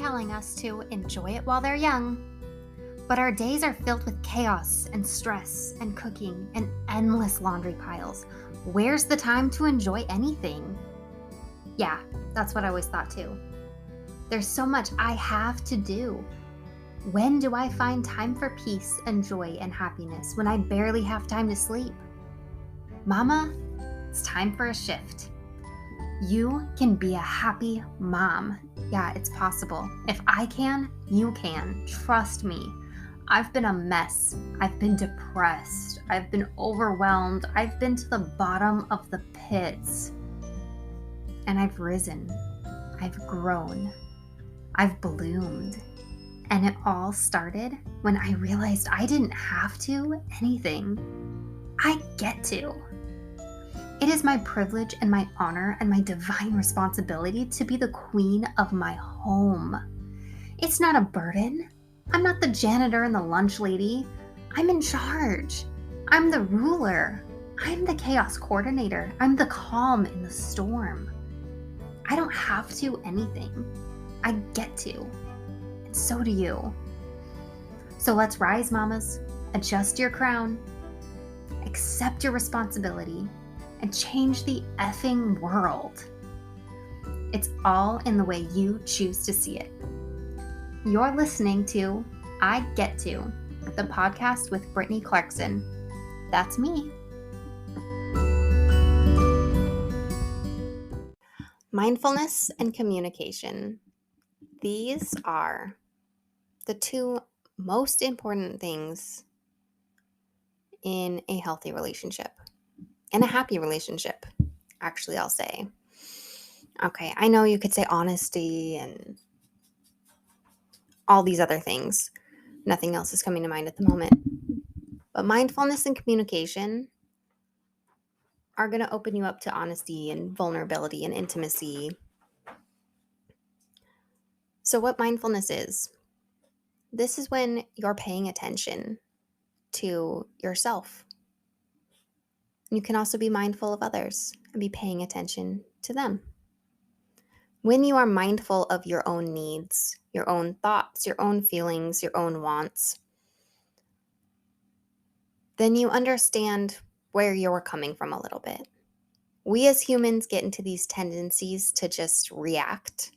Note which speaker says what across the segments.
Speaker 1: telling us to enjoy it while they're young. But our days are filled with chaos and stress and cooking and endless laundry piles. Where's the time to enjoy anything? Yeah, that's what I always thought too. There's so much I have to do. When do I find time for peace and joy and happiness when I barely have time to sleep? Mama, it's time for a shift. You can be a happy mom. Yeah, it's possible. If I can, you can. Trust me. I've been a mess. I've been depressed. I've been overwhelmed. I've been to the bottom of the pits. And I've risen. I've grown. I've bloomed. And it all started when I realized I didn't have to anything. I get to. It is my privilege and my honor and my divine responsibility to be the queen of my home. It's not a burden. I'm not the janitor and the lunch lady. I'm in charge. I'm the ruler. I'm the chaos coordinator. I'm the calm in the storm. I don't have to anything. I get to. And so do you. So let's rise, mamas. Adjust your crown. Accept your responsibility. And change the effing world. It's all in the way you choose to see it. You're listening to I Get To, the podcast with Brittany Clarkson. That's me. Mindfulness and communication. These are the two most important things in a healthy relationship. In a happy relationship, actually, I'll say. Okay, I know you could say honesty and all these other things. Nothing else is coming to mind at the moment. But mindfulness and communication are going to open you up to honesty and vulnerability and intimacy. So what mindfulness is, this is when you're paying attention to yourself. You can also be mindful of others and be paying attention to them. When you are mindful of your own needs, your own thoughts, your own feelings, your own wants, then you understand where you're coming from a little bit. We as humans get into these tendencies to just react.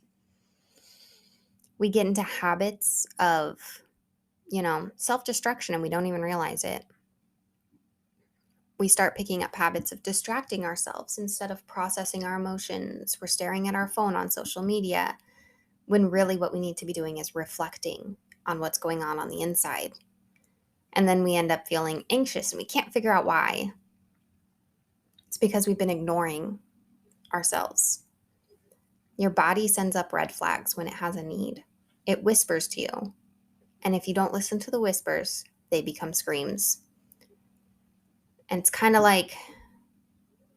Speaker 1: We get into habits of, self-destruction and we don't even realize it. We start picking up habits of distracting ourselves instead of processing our emotions. We're staring at our phone on social media when really what we need to be doing is reflecting on what's going on the inside. And then we end up feeling anxious and we can't figure out why. It's because we've been ignoring ourselves. Your body sends up red flags when it has a need. It whispers to you. And if you don't listen to the whispers, they become screams. And it's kind of like,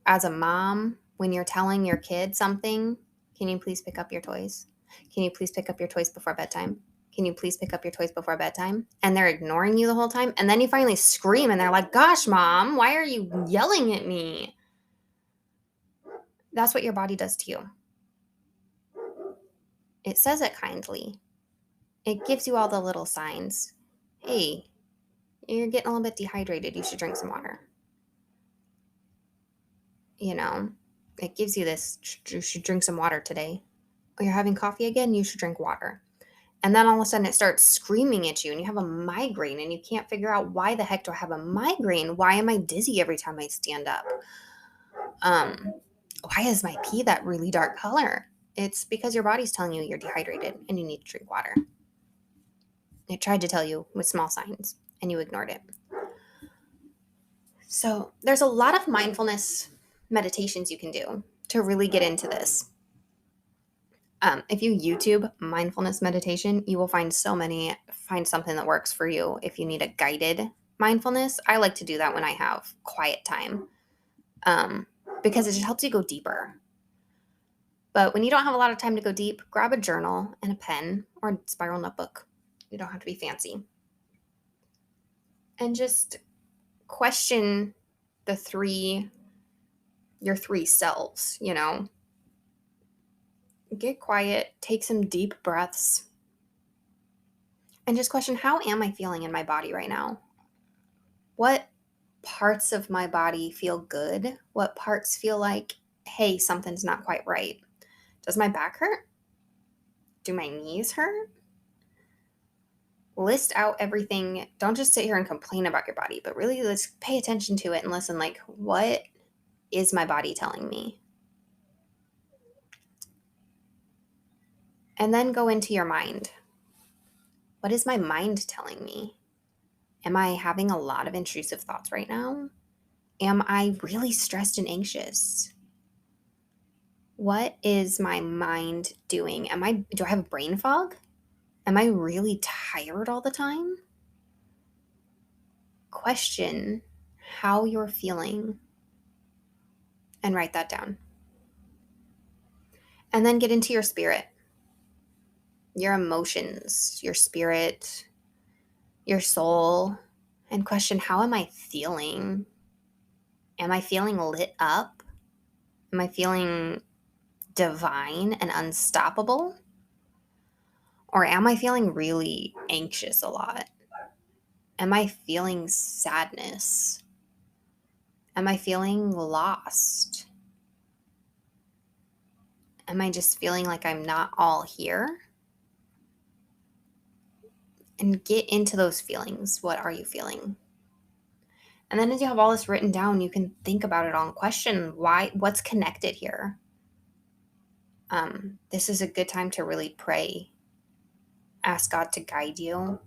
Speaker 1: as a mom, when you're telling your kid something, can you please pick up your toys? Can you please pick up your toys before bedtime? Can you please pick up your toys before bedtime? And they're ignoring you the whole time. And then you finally scream and they're like, gosh, mom, why are you yelling at me? That's what your body does to you. It says it kindly. It gives you all the little signs. Hey, you're getting a little bit dehydrated. You should drink some water. It gives you this, you should drink some water today. Oh, you're having coffee again? You should drink water. And then all of a sudden it starts screaming at you and you have a migraine and you can't figure out, why the heck do I have a migraine? Why am I dizzy every time I stand up? Why is my pee that really dark color? It's because your body's telling you you're dehydrated and you need to drink water. It tried to tell you with small signs and you ignored it. So there's a lot of mindfulness meditations you can do to really get into this. If you YouTube mindfulness meditation, you will find something that works for you. If you need a guided mindfulness, I like to do that when I have quiet time, because it just helps you go deeper. But when you don't have a lot of time to go deep, grab a journal and a pen or a spiral notebook. You don't have to be fancy. And just question your three selves, Get quiet, take some deep breaths, And just question, how am I feeling in my body right now? What parts of my body feel good? What parts feel like, hey, something's not quite right? Does my back hurt? Do my knees hurt? List out everything. Don't just sit here and complain about your body, but really let's pay attention to it and listen, like, what is my body telling me? And then go into your mind. What is my mind telling me? Am I having a lot of intrusive thoughts right now? Am I really stressed and anxious? What is my mind doing? Do I have brain fog? Am I really tired all the time? Question how you're feeling and write that down. And then get into your spirit, your emotions, your spirit, your soul, and question how am I feeling? Am I feeling lit up? Am I feeling divine and unstoppable? Or am I feeling really anxious a lot? Am I feeling sadness? Am I feeling lost? Am I just feeling like I'm not all here? And get into those feelings. What are you feeling? And then as you have all this written down, you can think about it all and question what's connected here. This is a good time to really pray. Ask God to guide you.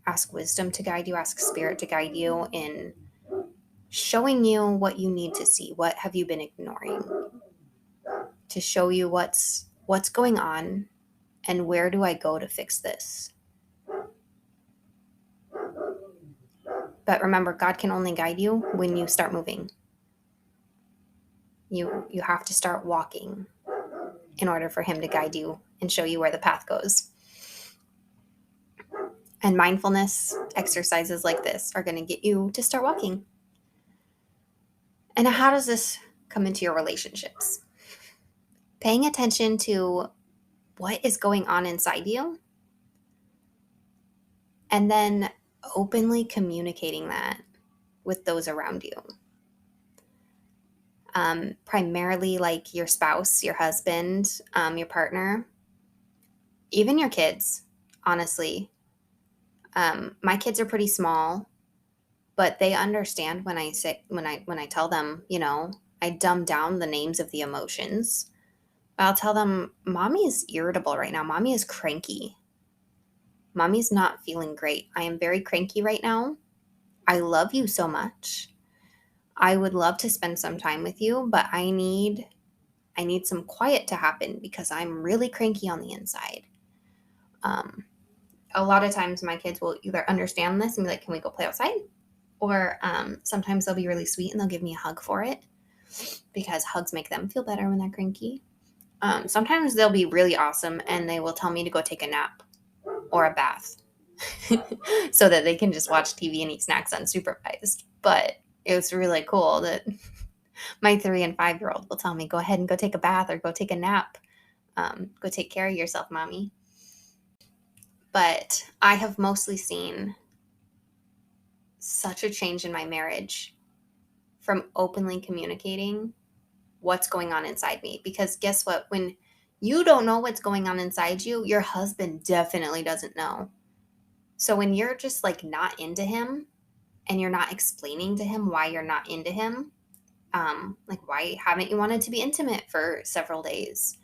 Speaker 1: Ask wisdom to guide you. Ask spirit to guide you in showing you what you need to see. What have you been ignoring? To show you what's going on and where do I go to fix this? But remember, God can only guide you when you start moving. You have to start walking in order for him to guide you and show you where the path goes. And mindfulness exercises like this are going to get you to start walking. And how does this come into your relationships? Paying attention to what is going on inside you and then openly communicating that with those around you. Primarily like your spouse, your husband, your partner, even your kids, honestly. My kids are pretty small, but they understand when I tell them, I dumb down the names of the emotions. I'll tell them, Mommy is irritable right now. Mommy is cranky. Mommy's not feeling great. I am very cranky right now. I love you so much. I would love to spend some time with you, but I need some quiet to happen because I'm really cranky on the inside. A lot of times my kids will either understand this and be like, can we go play outside? Or sometimes they'll be really sweet and they'll give me a hug for it because hugs make them feel better when they're cranky. Sometimes they'll be really awesome and they will tell me to go take a nap or a bath so that they can just watch TV and eat snacks unsupervised. But it was really cool that my 3 and 5-year-old will tell me, go ahead and go take a bath or go take a nap. Go take care of yourself, Mommy. But I have mostly seen such a change in my marriage from openly communicating what's going on inside me. Because guess what? When you don't know what's going on inside you, your husband definitely doesn't know. So when you're just like not into him and you're not explaining to him why you're not into him, like why haven't you wanted to be intimate for several days?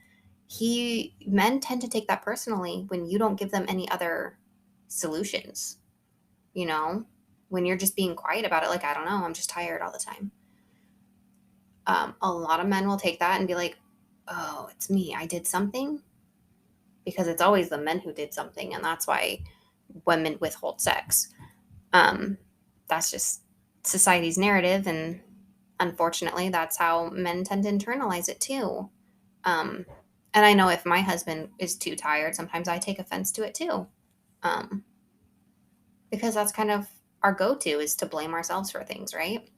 Speaker 1: Men tend to take that personally when you don't give them any other solutions, when you're just being quiet about it, like, I don't know, I'm just tired all the time. A lot of men will take that and be like, oh, it's me. I did something, because it's always the men who did something. And that's why women withhold sex. That's just society's narrative. And unfortunately, that's how men tend to internalize it too. And I know if my husband is too tired, sometimes I take offense to it too. Because that's kind of our go-to, is to blame ourselves for things, right?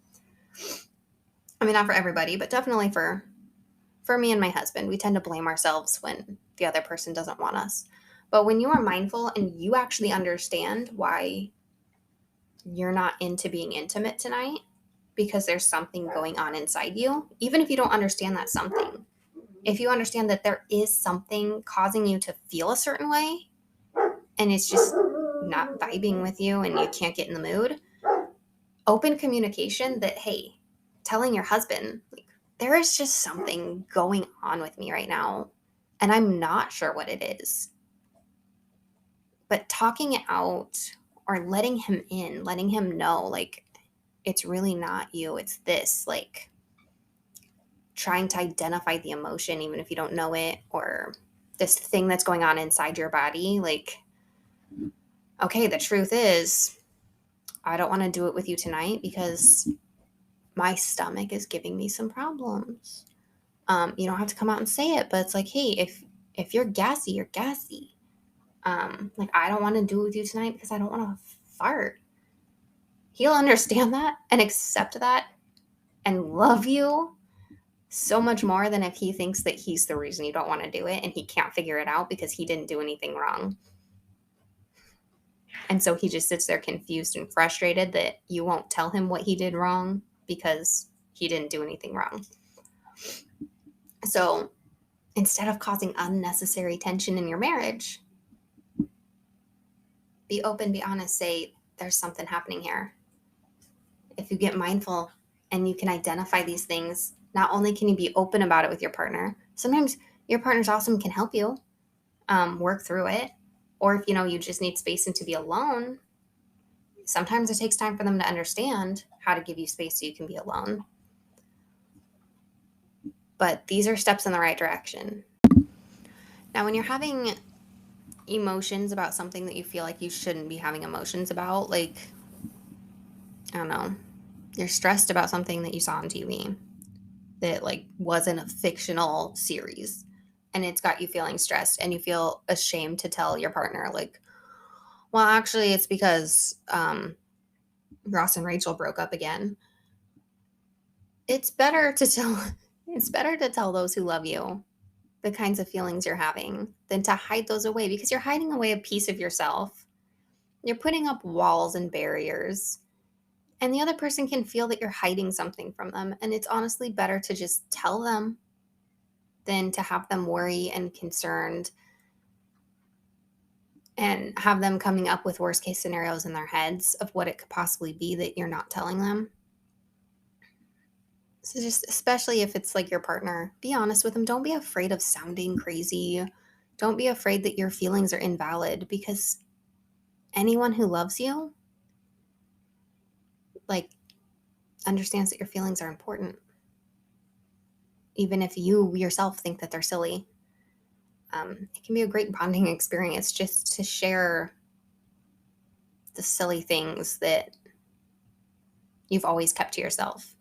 Speaker 1: I mean, not for everybody, but definitely for me and my husband. We tend to blame ourselves when the other person doesn't want us. But when you are mindful and you actually understand why you're not into being intimate tonight, because there's something going on inside you, even if you don't understand that something, if you understand that there is something causing you to feel a certain way and it's just not vibing with you and you can't get in the mood, open communication that, hey, telling your husband, like, there is just something going on with me right now and I'm not sure what it is. But talking it out or letting him in, letting him know, like, it's really not you, it's this, like, trying to identify the emotion, even if you don't know it, or this thing that's going on inside your body. Like, okay, the truth is, I don't want to do it with you tonight because my stomach is giving me some problems. You don't have to come out and say it, but it's like, hey, if you're gassy, you're gassy. Like, I don't want to do it with you tonight because I don't want to fart. He'll understand that and accept that and love you so much more than if he thinks that he's the reason you don't want to do it and he can't figure it out because he didn't do anything wrong. And so he just sits there confused and frustrated that you won't tell him what he did wrong because he didn't do anything wrong. So instead of causing unnecessary tension in your marriage, be open, be honest, say, there's something happening here. If you get mindful and you can identify these things, not only can you be open about it with your partner, sometimes your partner's awesome, can help you work through it. Or if you just need space and to be alone, sometimes it takes time for them to understand how to give you space so you can be alone. But these are steps in the right direction. Now, when you're having emotions about something that you feel like you shouldn't be having emotions about, like, I don't know, you're stressed about something that you saw on TV that, like, wasn't a fictional series and it's got you feeling stressed and you feel ashamed to tell your partner, like, well, actually, it's because Ross and Rachel broke up again. It's better to tell those who love you the kinds of feelings you're having than to hide those away, because you're hiding away a piece of yourself. You're putting up walls and barriers, and the other person can feel that you're hiding something from them. And it's honestly better to just tell them than to have them worry and concerned and have them coming up with worst case scenarios in their heads of what it could possibly be that you're not telling them. So just, especially if it's like your partner, be honest with them. Don't be afraid of sounding crazy. Don't be afraid that your feelings are invalid, because anyone who loves you, like, understands that your feelings are important. Even if you yourself think that they're silly. It can be a great bonding experience just to share the silly things that you've always kept to yourself.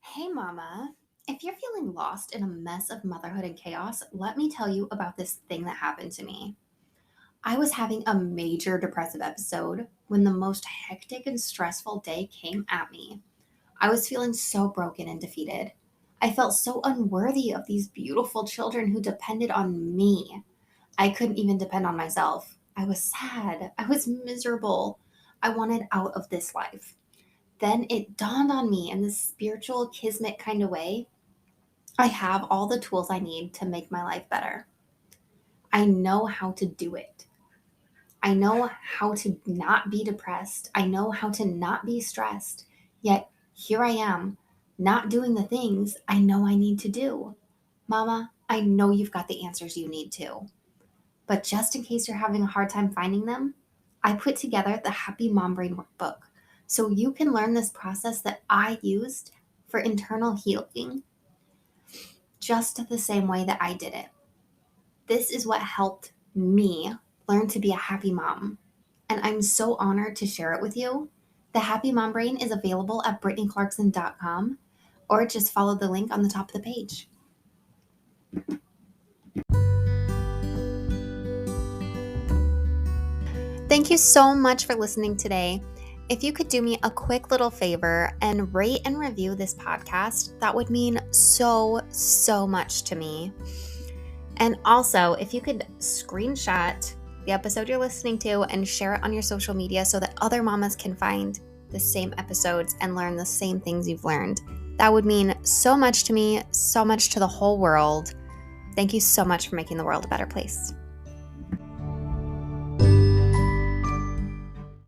Speaker 1: Hey, Mama. If you're feeling lost in a mess of motherhood and chaos, let me tell you about this thing that happened to me. I was having a major depressive episode when the most hectic and stressful day came at me. I was feeling so broken and defeated. I felt so unworthy of these beautiful children who depended on me. I couldn't even depend on myself. I was sad. I was miserable. I wanted out of this life. Then it dawned on me in this spiritual, kismet kind of way. I have all the tools I need to make my life better. I know how to do it. I know how to not be depressed. I know how to not be stressed. Yet here I am, not doing the things I know I need to do. Mama, I know you've got the answers you need to. But just in case you're having a hard time finding them, I put together the Happy Mom Brain Workbook so you can learn this process that I used for internal healing just the same way that I did it. This is what helped me learn to be a happy mom, and I'm so honored to share it with you. The Happy Mom Brain is available at BrittanyClarkson.com, or just follow the link on the top of the page. Thank you so much for listening today. If you could do me a quick little favor and rate and review this podcast, that would mean so, so much to me. And also, if you could screenshot the episode you're listening to and share it on your social media so that other mamas can find the same episodes and learn the same things you've learned, that would mean so much to me, so much to the whole world. Thank you so much for making the world a better place.